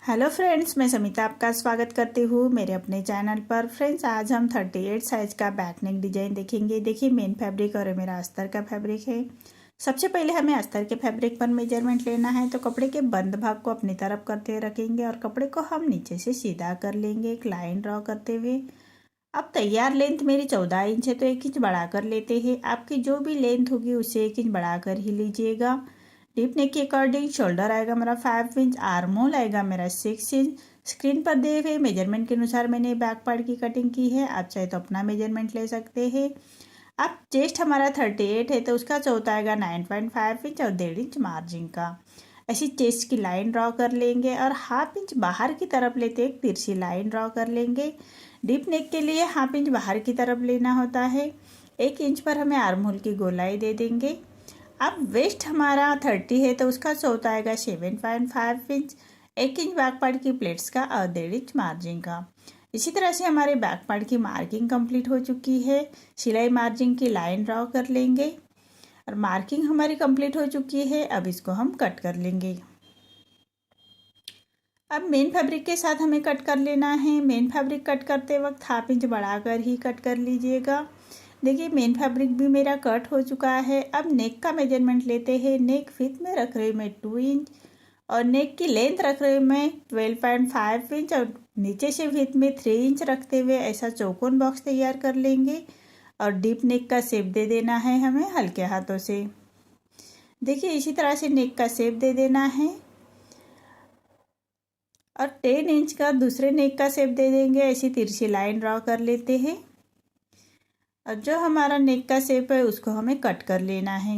Hello friends, मैं समिता आपका स्वागत करती हूँ मेरे अपने चैनल पर। फ्रेंड्स, आज हम 38 साइज का बैक नेक डिजाइन देखेंगे। देखिए, मेन फैब्रिक और मेरा अस्तर का फैब्रिक है। सबसे पहले हमें अस्तर के फैब्रिक पर मेजरमेंट लेना है, तो कपड़े के बंद भाग को अपनी तरफ करते हुए रखेंगे और कपड़े को हम नीचे से सीधा कर लेंगे, एक लाइन ड्रॉ करते हुए। अब तैयार लेंथ मेरी 14 इंच है, तो 1 इंच बढ़ा कर लेते हैं। आपकी जो भी लेंथ होगी उससे 1 इंच बढ़ा कर ही लीजिएगा। डीप नेक के अकॉर्डिंग शोल्डर आएगा मेरा 5 इंच, आर्म होल आएगा मेरा 6 इंच। स्क्रीन पर दिए हुए मेजरमेंट के अनुसार मैंने बैक पार्ट की कटिंग की है। आप चाहे तो अपना मेजरमेंट ले सकते हैं। अब चेस्ट हमारा 38 है, तो उसका चौथा आएगा 9.5 इंच और 1.5 इंच मार्जिन का। ऐसी चेस्ट की लाइन ड्रॉ कर लेंगे और हाफ इंच बाहर की तरफ लेते एक तिरछी लाइन ड्रॉ कर लेंगे। डीप नेक के लिए हाफ इंच बाहर की तरफ लेना होता है। 1 इंच पर हमें आर्म होल की गोलाई दे देंगे। अब वेस्ट हमारा 30 है, तो उसका चौथा आएगा 7.5 इंच, 1 इंच बैक पार्ट की प्लेट्स का और 1.5 इंच मार्जिन का। इसी तरह से हमारे बैक पार्ट की मार्किंग कंप्लीट हो चुकी है। सिलाई मार्जिन की लाइन ड्रॉ कर लेंगे और मार्किंग हमारी कंप्लीट हो चुकी है। अब इसको हम कट कर लेंगे। अब मेन फैब्रिक के साथ हमें कट कर लेना है। मेन फैब्रिक कट करते वक्त हाफ इंच बढ़ाकर ही कट कर लीजिएगा। देखिए, मेन फैब्रिक भी मेरा कट हो चुका है। अब नेक का मेजरमेंट लेते हैं। नेक विड्थ में रख रही हूँ मैं 2 इंच और नेक की लेंथ रख रही हूँ मैं 12.5 इंच और नीचे से विड्थ में 3 इंच रखते हुए ऐसा चौकोन बॉक्स तैयार कर लेंगे और डीप नेक का शेप दे देना है हमें हल्के हाथों से। देखिए, इसी तरह से नेक का शेप दे देना है और 10 इंच का दूसरे नेक का शेप दे देंगे। ऐसी तिरछी लाइन ड्रॉ कर लेते हैं और जो हमारा नेक का शेप है उसको हमें कट कर लेना है।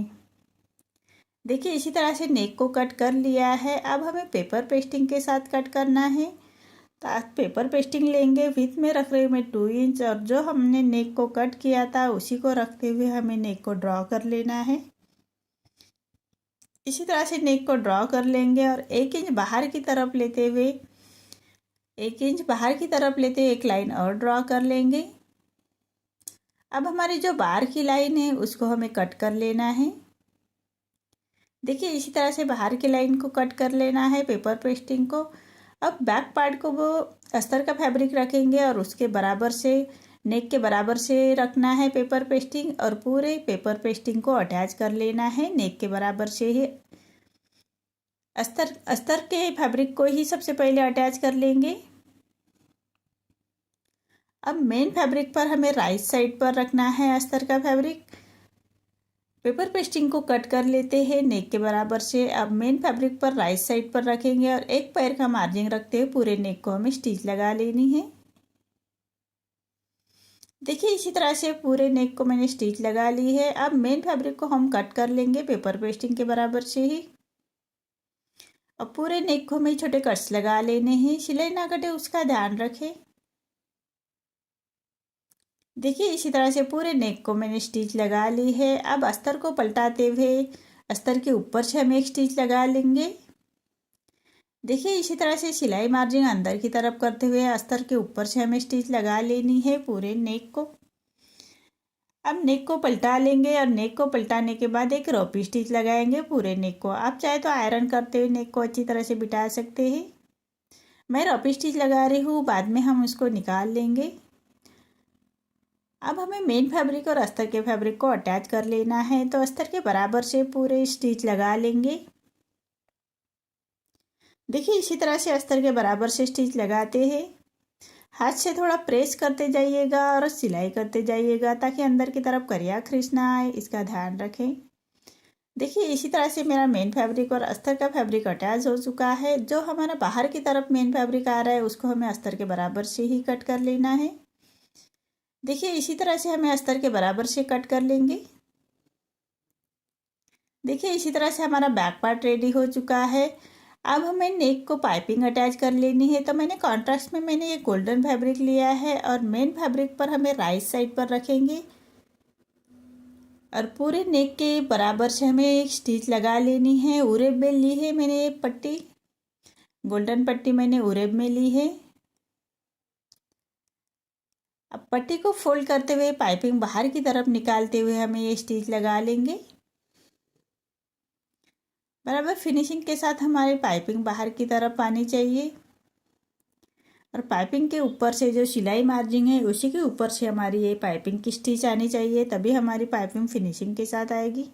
देखिए, इसी तरह से नेक को कट कर लिया है। अब हमें पेपर पेस्टिंग के साथ कट करना है। तो आज पेपर पेस्टिंग लेंगे। विड्थ में रख रही हूँ मैं 2 इंच और जो हमने नेक को कट किया था उसी को रखते हुए हमें नेक को ड्रॉ कर लेना है। इसी तरह से नेक को ड्रॉ कर लेंगे और 1 इंच बाहर की तरफ लेते हुए एक लाइन और ड्रॉ कर लेंगे। अब हमारी जो बाहर की लाइन है उसको हमें कट कर लेना है। देखिए, इसी तरह से बाहर की लाइन को कट कर लेना है पेपर पेस्टिंग को। अब बैक पार्ट को वो अस्तर का फैब्रिक रखेंगे और उसके बराबर से नेक के बराबर से रखना है पेपर पेस्टिंग और पूरे पेपर पेस्टिंग को अटैच कर लेना है नेक के बराबर से ही। अस्तर के फैब्रिक को ही सबसे पहले अटैच कर लेंगे। अब मेन फैब्रिक पर हमें राइट साइड पर रखना है अस्तर का फैब्रिक। पेपर पेस्टिंग को कट कर लेते हैं नेक के बराबर से। अब मेन फैब्रिक पर राइट साइड पर रखेंगे और एक पैर का मार्जिन रखते हुए पूरे नेक को हमें स्टिच लगा लेनी है। देखिए, इसी तरह से पूरे नेक को मैंने स्टिच लगा ली है। अब मेन फैब्रिक को हम कट कर लेंगे पेपर पेस्टिंग के बराबर से ही और पूरे नेक को हमें छोटे कट्स लगा लेने हैं। सिलाई ना कटे उसका ध्यान रखें। देखिए, इसी तरह से पूरे नेक को मैंने स्टिच लगा ली है। अब अस्तर को पलटाते हुए अस्तर के ऊपर से हम एक स्टिच लगा लेंगे। देखिए, इसी तरह से सिलाई मार्जिन अंदर की तरफ करते हुए अस्तर के ऊपर से हमें स्टिच लगा लेनी है पूरे नेक को। अब नेक को पलटा लेंगे और नेक को पलटाने के बाद एक रोपी स्टिच लगाएंगे पूरे नेक को। आप चाहे तो आयरन करते हुए नेक को अच्छी तरह से बिठा सकते हैं। मैं रोपी स्टिच लगा रही हूँ, बाद में हम उसको निकाल लेंगे। अब हमें मेन फैब्रिक और अस्तर के फैब्रिक को अटैच कर लेना है, तो अस्तर के बराबर से पूरे स्टिच लगा लेंगे। देखिए, इसी तरह से अस्तर के बराबर से स्टिच लगाते हैं। हाथ से थोड़ा प्रेस करते जाइएगा और सिलाई करते जाइएगा ताकि अंदर की तरफ करिया खींच ना आए, इसका ध्यान रखें। देखिए, इसी तरह से मेरा मेन फैब्रिक और अस्तर का फैब्रिक अटैच हो चुका है। जो हमारा बाहर की तरफ मेन फैब्रिक आ रहा है उसको हमें अस्तर के बराबर से ही कट कर लेना है। देखिए, इसी तरह से हमें अस्तर के बराबर से कट कर लेंगे। देखिए, इसी तरह से हमारा बैक पार्ट रेडी हो चुका है। अब हमें नेक को पाइपिंग अटैच कर लेनी है, तो मैंने कॉन्ट्रास्ट में ये गोल्डन फैब्रिक लिया है और मेन फैब्रिक पर हमें राइट साइड पर रखेंगे और पूरे नेक के बराबर से हमें एक स्टिच लगा लेनी है। उरेब में ली है मैंने ये पट्टी, गोल्डन पट्टी मैंने उरेब में ली है। अब पट्टी को फोल्ड करते हुए पाइपिंग बाहर की तरफ निकालते हुए हमें ये स्टिच लगा लेंगे। बराबर फिनिशिंग के साथ हमारी पाइपिंग बाहर की तरफ आनी चाहिए। और पाइपिंग के ऊपर से जो सिलाई मार्जिन है उसी के ऊपर से हमारी ये पाइपिंग की स्टिच आनी चाहिए, तभी हमारी पाइपिंग फिनिशिंग के साथ आएगी।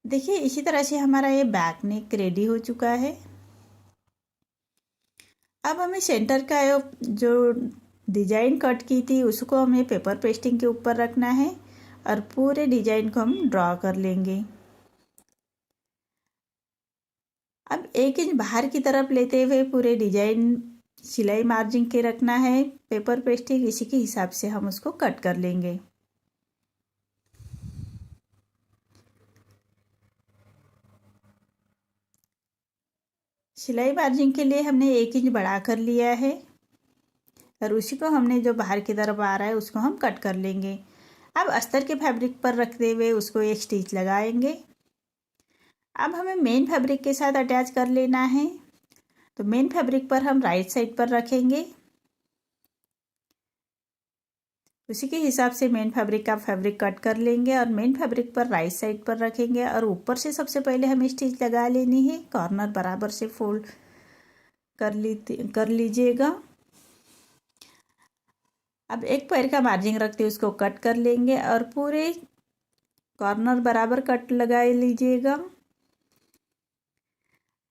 देखिए इसी तरह से हमारा ये बैक नेक रेडी हो चुका है। अब हमें सेंटर का जो डिजाइन कट की थी उसको हमें पेपर पेस्टिंग के ऊपर रखना है और पूरे डिजाइन को हम ड्रॉ कर लेंगे। अब 1 इंच बाहर की तरफ लेते हुए पूरे डिजाइन सिलाई मार्जिन के रखना है पेपर पेस्टिंग, इसी के हिसाब से हम उसको कट कर लेंगे। सिलाई मार्जिन के लिए हमने 1 इंच बढ़ा कर लिया है और उसी को हमने जो बाहर की तरफ आ रहा है उसको हम कट कर लेंगे। अब अस्तर के फैब्रिक पर रखते हुए उसको एक स्टिच लगाएंगे। अब हमें मेन फैब्रिक के साथ अटैच कर लेना है, तो मेन फैब्रिक पर हम राइट साइड पर रखेंगे, उसी के हिसाब से मेन फैब्रिक का फैब्रिक कट कर लेंगे और मेन फैब्रिक पर राइट साइड पर रखेंगे और ऊपर से सबसे पहले हमें स्टिच लगा लेनी है। कॉर्नर बराबर से फोल्ड कर लीजिएगा। अब एक पैर का मार्जिन रखते हुए उसको कट कर लेंगे और पूरे कॉर्नर बराबर कट लगा लीजिएगा।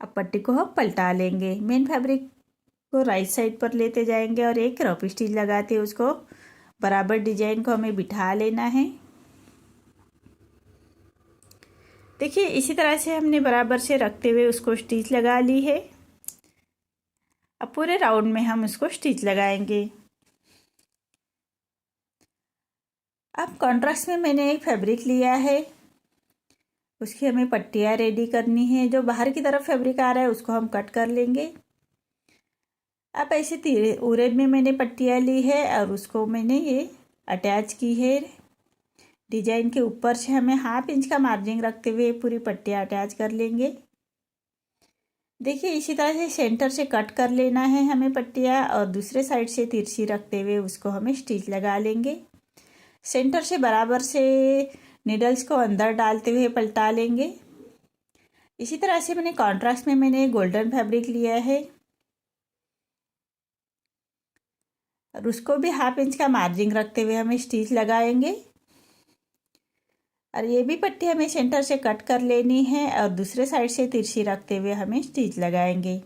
अब पट्टी को हम पलटा लेंगे, मेन फैब्रिक को राइट साइड पर लेते जाएंगे और एक रफ स्टिच लगाते उसको बराबर डिजाइन को हमें बिठा लेना है। देखिए इसी तरह से हमने बराबर से रखते हुए उसको स्टिच लगा ली है। अब पूरे राउंड में हम उसको स्टिच लगाएंगे। अब कॉन्ट्रास्ट में मैंने एक फैब्रिक लिया है, उसकी हमें पट्टियाँ रेडी करनी है। जो बाहर की तरफ फैब्रिक आ रहा है उसको हम कट कर लेंगे। अब ऐसे उरेड में मैंने पट्टियाँ ली है और उसको मैंने ये अटैच की है। डिजाइन के ऊपर से हमें 1/2 इंच का मार्जिन रखते हुए पूरी पट्टियाँ अटैच कर लेंगे। देखिए इसी तरह से सेंटर से कट कर लेना है हमें पट्टियाँ और दूसरे साइड से तिरछी रखते हुए उसको हमें स्टिच लगा लेंगे। सेंटर से बराबर से निडल्स को अंदर डालते हुए पलटा लेंगे। इसी तरह से मैंने कॉन्ट्रास्ट में मैंने गोल्डन फैब्रिक लिया है और उसको भी 1/2 इंच का मार्जिन रखते हुए हमें स्टिच लगाएंगे और ये भी पट्टी हमें सेंटर से कट कर लेनी है और दूसरे साइड से तिरछी रखते हुए हमें स्टिच लगाएंगे।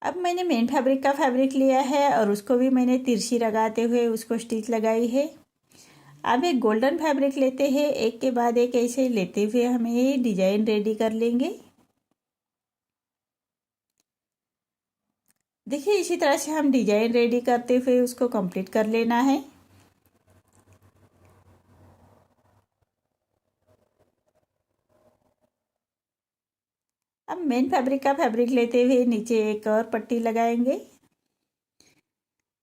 अब मैंने मेन फैब्रिक का फैब्रिक लिया है और उसको भी मैंने तिरछी लगाते हुए उसको स्टिच लगाई है। अब एक गोल्डन फैब्रिक लेते हैं, एक के बाद एक ऐसे लेते हुए हमें ये डिजाइन रेडी कर लेंगे। देखिए इसी तरह से हम डिजाइन रेडी करते हुए उसको कंप्लीट कर लेना है। अब मेन फैब्रिक का फैब्रिक लेते हुए नीचे एक और पट्टी लगाएंगे।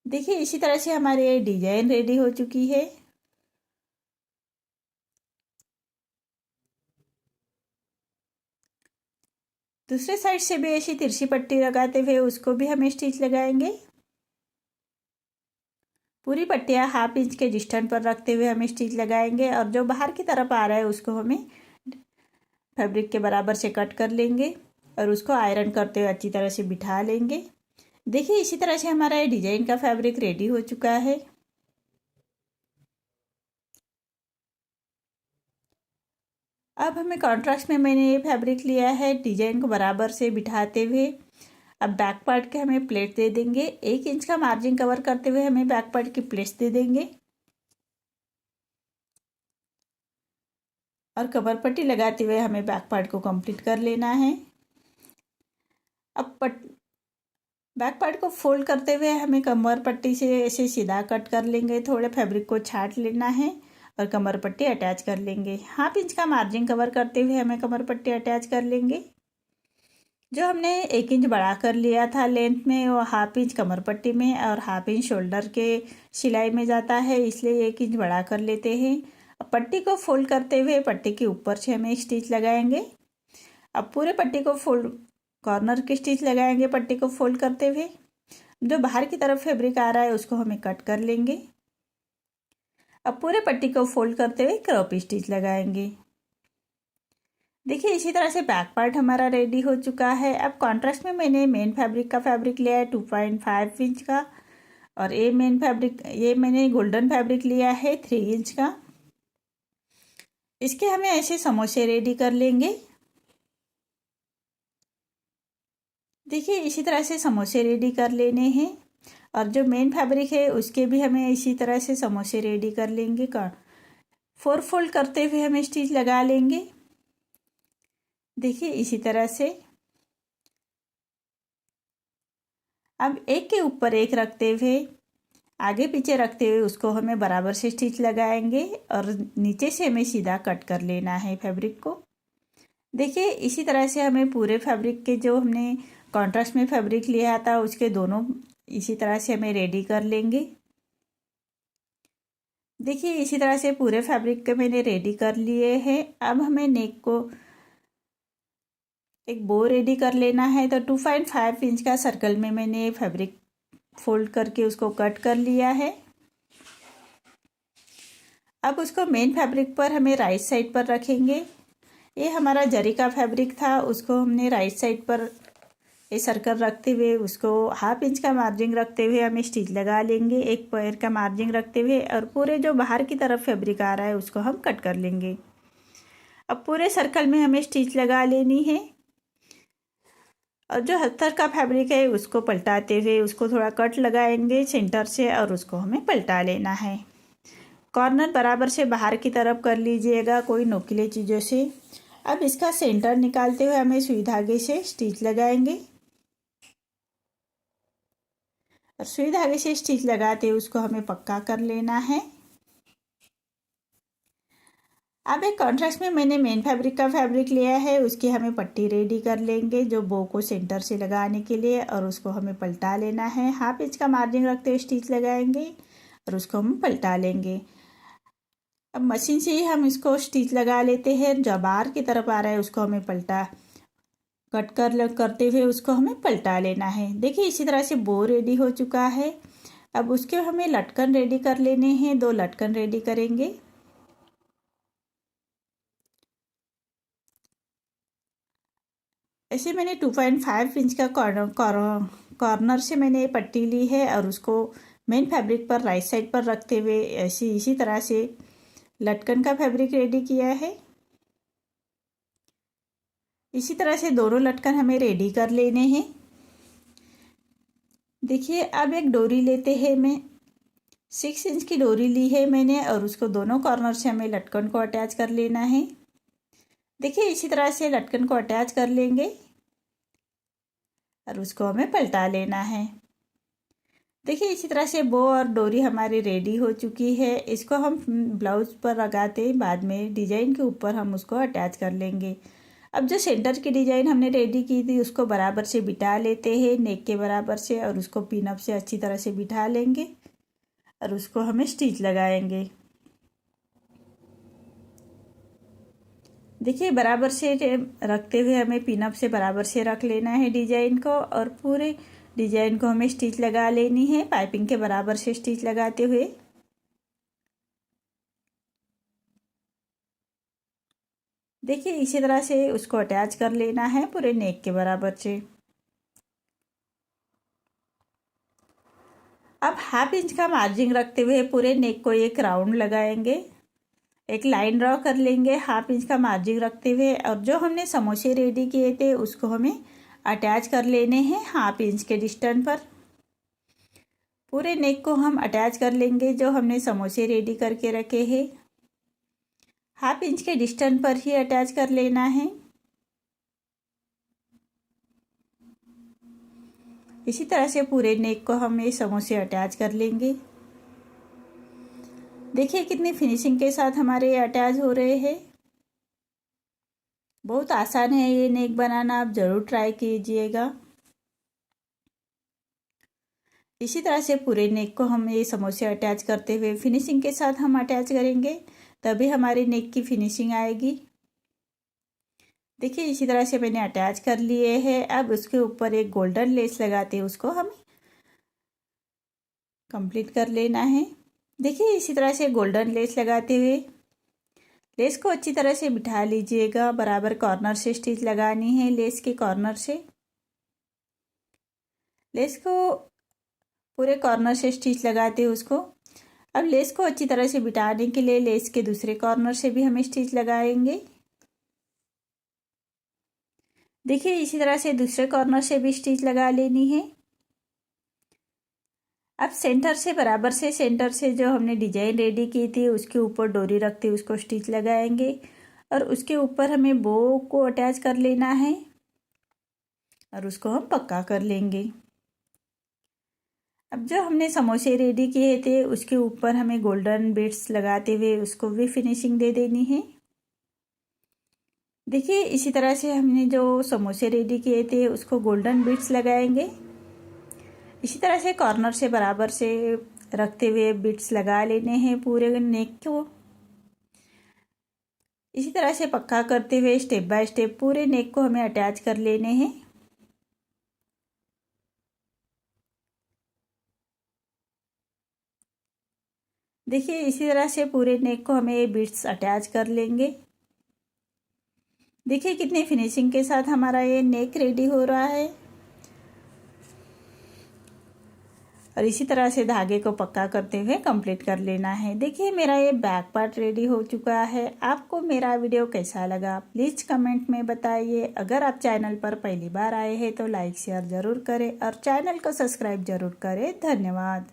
देखिए इसी तरह से हमारे डिजाइन रेडी हो चुकी है। दूसरे साइड से भी ऐसी तिरछी पट्टी लगाते हुए उसको भी हमें स्टिच लगाएंगे। पूरी पट्टियाँ 1/2 इंच के डिस्टेंस पर रखते हुए हमें स्टिच लगाएंगे और जो बाहर की तरफ आ रहा है उसको हमें फैब्रिक के बराबर से कट कर लेंगे और उसको आयरन करते हुए अच्छी तरह से बिठा लेंगे। देखिए इसी तरह से हमारा ये डिजाइन का फैब्रिक रेडी हो चुका है। अब हमें कॉन्ट्रास्ट में मैंने ये फैब्रिक लिया है, डिजाइन को बराबर से बिठाते हुए अब बैक पार्ट के हमें प्लेट दे देंगे। 1 इंच का मार्जिन कवर करते हुए हमें बैक पार्ट की प्लेट्स दे देंगे और कमर पट्टी लगाते हुए हमें बैक पार्ट को कंप्लीट कर लेना है। अब बैक पार्ट को फोल्ड करते हुए हमें कमर पट्टी से ऐसे सीधा कट कर लेंगे, थोड़े फैब्रिक को छाट लेना है और कमर पट्टी अटैच कर लेंगे। 1/2 इंच का मार्जिन कवर करते हुए हमें कमर पट्टी अटैच कर लेंगे। जो हमने 1 इंच बढ़ा कर लिया था लेंथ में, वो 1/2 इंच कमर पट्टी में और 1/2 इंच शोल्डर के सिलाई में जाता है, इसलिए 1 इंच बढ़ा कर लेते हैं। अब पट्टी को फोल्ड करते हुए पट्टी के ऊपर से हमें स्टिच लगाएंगे। अब पूरे पट्टी को फोल्ड कॉर्नर की स्टिच लगाएंगे पट्टी को फोल्ड करते हुए। जो बाहर की तरफ फैब्रिक आ रहा है उसको हमें कट कर लेंगे। अब पूरे पट्टी को फोल्ड करते हुए क्रॉप स्टिच लगाएंगे। देखिए इसी तरह से बैक पार्ट हमारा रेडी हो चुका है। अब कॉन्ट्रास्ट में मैंने मेन फैब्रिक का फैब्रिक लिया है 2.5 इंच का, और ये मैंने गोल्डन फैब्रिक लिया है 3 इंच का। इसके हमें ऐसे समोसे रेडी कर लेंगे। देखिए इसी तरह से समोसे रेडी कर लेने हैं, और जो मेन फैब्रिक है उसके भी हमें इसी तरह से समोसे रेडी कर लेंगे। 4 फोल्ड करते हुए हमें स्टिच लगा लेंगे। देखिए इसी तरह से अब एक के ऊपर एक रखते हुए, आगे पीछे रखते हुए उसको हमें बराबर से स्टिच लगाएंगे, और नीचे से हमें सीधा कट कर लेना है फैब्रिक को। देखिए इसी तरह से हमें पूरे फैब्रिक के, जो हमने कॉन्ट्रास्ट में फैब्रिक लिया था उसके दोनों इसी तरह से हमें रेडी कर लेंगे। देखिए इसी तरह से पूरे फैब्रिक के मैंने रेडी कर लिए हैं। अब हमें नेक को एक बो रेडी कर लेना है। तो 2.5 इंच का सर्कल में मैंने फैब्रिक फोल्ड करके उसको कट कर लिया है। अब उसको मेन फैब्रिक पर हमें राइट साइड पर रखेंगे। ये हमारा जरी का फैब्रिक था, उसको हमने राइट साइड पर ये सर्कल रखते हुए उसको 1/2 इंच का मार्जिन रखते हुए हमें स्टिच लगा लेंगे, एक पैर का मार्जिन रखते हुए, और पूरे जो बाहर की तरफ फैब्रिक आ रहा है उसको हम कट कर लेंगे। अब पूरे सर्कल में हमें स्टिच लगा लेनी है, और जो अस्तर का फैब्रिक है उसको पलटाते हुए उसको थोड़ा कट लगाएंगे सेंटर से, और उसको हमें पलटा लेना है। कॉर्नर बराबर से बाहर की तरफ कर लीजिएगा कोई नोकीले चीज़ों से। अब इसका सेंटर निकालते हुए हमें सुई धागे से स्टिच लगाएंगे, और सुई धागे से स्टिच लगाते हुए उसको हमें पक्का कर लेना है। अब एक कॉन्ट्रास्ट में मैंने मेन फैब्रिक का फैब्रिक लिया है, उसकी हमें पट्टी रेडी कर लेंगे जो बो को सेंटर से लगाने के लिए, और उसको हमें पलटा लेना है। 1/2 इंच का मार्जिन रखते हुए स्टिच लगाएंगे, और उसको हम पलटा लेंगे। अब मशीन से ही हम इसको स्टिच लगा लेते हैं। जो बाहर की तरफ आ रहा है उसको हमें करते हुए उसको हमें पलटा लेना है। देखिए इसी तरह से बो रेडी हो चुका है। अब उसके हमें लटकन रेडी कर लेने हैं। 2 लटकन रेडी करेंगे। ऐसे मैंने 2.5 इंच का कॉर्नर से मैंने ये पट्टी ली है, और उसको मेन फैब्रिक पर राइट साइड पर रखते हुए इसी तरह से लटकन का फैब्रिक रेडी किया है। इसी तरह से दोनों लटकन हमें रेडी कर लेने हैं। देखिए अब एक डोरी लेते हैं, मैं 6 इंच की डोरी ली है मैंने, और उसको दोनों कॉर्नर से हमें लटकन को अटैच कर लेना है। देखिए इसी तरह से लटकन को अटैच कर लेंगे, और उसको हमें पलटा लेना है। देखिए इसी तरह से बो और डोरी हमारी रेडी हो चुकी है। इसको हम ब्लाउज पर लगाते बाद में डिजाइन के ऊपर हम उसको अटैच कर लेंगे। अब जो सेंटर की डिजाइन हमने रेडी की थी उसको बराबर से बिठा लेते हैं, नेक के बराबर से, और उसको पिन अप से अच्छी तरह से बिठा लेंगे, और उसको हमें स्टिच लगाएंगे। देखिए बराबर से रखते हुए हमें पिन अप से बराबर से रख लेना है डिजाइन को, और पूरे डिजाइन को हमें स्टिच लगा लेनी है पाइपिंग के बराबर से स्टिच लगाते हुए। देखिए इसी तरह से उसको अटैच कर लेना है पूरे नेक के बराबर से। अब 1/2 इंच का मार्जिन रखते हुए पूरे नेक को एक राउंड लगाएंगे, एक लाइन ड्रॉ कर लेंगे 1/2 इंच का मार्जिन रखते हुए, और जो हमने समोसे रेडी किए थे उसको हमें अटैच कर लेने हैं 1/2 इंच के डिस्टेंस पर। पूरे नेक को हम अटैच कर लेंगे जो हमने समोसे रेडी करके रखे हैं। 1/2 इंच के डिस्टेंस पर ही अटैच कर लेना है। इसी तरह से पूरे नेक को हम ये समोसे अटैच कर लेंगे। देखिए कितनी फिनिशिंग के साथ हमारे ये अटैच हो रहे हैं। बहुत आसान है ये नेक बनाना, आप ज़रूर ट्राई कीजिएगा। इसी तरह से पूरे नेक को हम ये समोसे अटैच करते हुए फिनिशिंग के साथ हम अटैच करेंगे, तभी हमारी नेक की फिनिशिंग आएगी। देखिए इसी तरह से मैंने अटैच कर लिए हैं। अब उसके ऊपर एक गोल्डन लेस लगाते उसको हमें कंप्लीट कर लेना है। देखिए इसी तरह से गोल्डन लेस लगाते हुए लेस को अच्छी तरह से बिठा लीजिएगा। बराबर कॉर्नर से स्टिच लगानी है, लेस के कॉर्नर से। लेस को पूरे कॉर्नर से स्टिच लगाते हैं उसको। अब लेस को अच्छी तरह से बिठाने के लिए लेस के दूसरे कॉर्नर से भी हम स्टिच लगाएंगे। देखिए इसी तरह से दूसरे कॉर्नर से भी स्टिच लगा लेनी है। अब सेंटर से बराबर से सेंटर से जो हमने डिजाइन रेडी की थी उसके ऊपर डोरी रखते उसको स्टिच लगाएंगे और उसके ऊपर हमें बो को अटैच कर लेना है और उसको हम पक्का कर लेंगे। अब जो हमने समोसे रेडी किए थे उसके ऊपर हमें गोल्डन बीड्स लगाते हुए उसको भी फिनिशिंग दे देनी है। देखिए इसी तरह से हमने जो समोसे रेडी किए थे उसको गोल्डन बीड्स लगाएंगे। इसी तरह से कॉर्नर से बराबर से रखते हुए बीड्स लगा लेने हैं पूरे नेक को। इसी तरह से पक्का करते हुए स्टेप बाय स्टेप पूरे नेक को हमें अटैच कर लेने हैं। देखिए इसी तरह से पूरे नेक को हमें बीड्स अटैच कर लेंगे। देखिए कितनी फिनिशिंग के साथ हमारा ये नेक रेडी हो रहा है। और इसी तरह से धागे को पक्का करते हुए कंप्लीट कर लेना है। देखिए मेरा ये बैक पार्ट रेडी हो चुका है। आपको मेरा वीडियो कैसा लगा प्लीज़ कमेंट में बताइए। अगर आप चैनल पर पहली बार आए हैं तो लाइक शेयर ज़रूर करें और चैनल को सब्सक्राइब ज़रूर करें। धन्यवाद।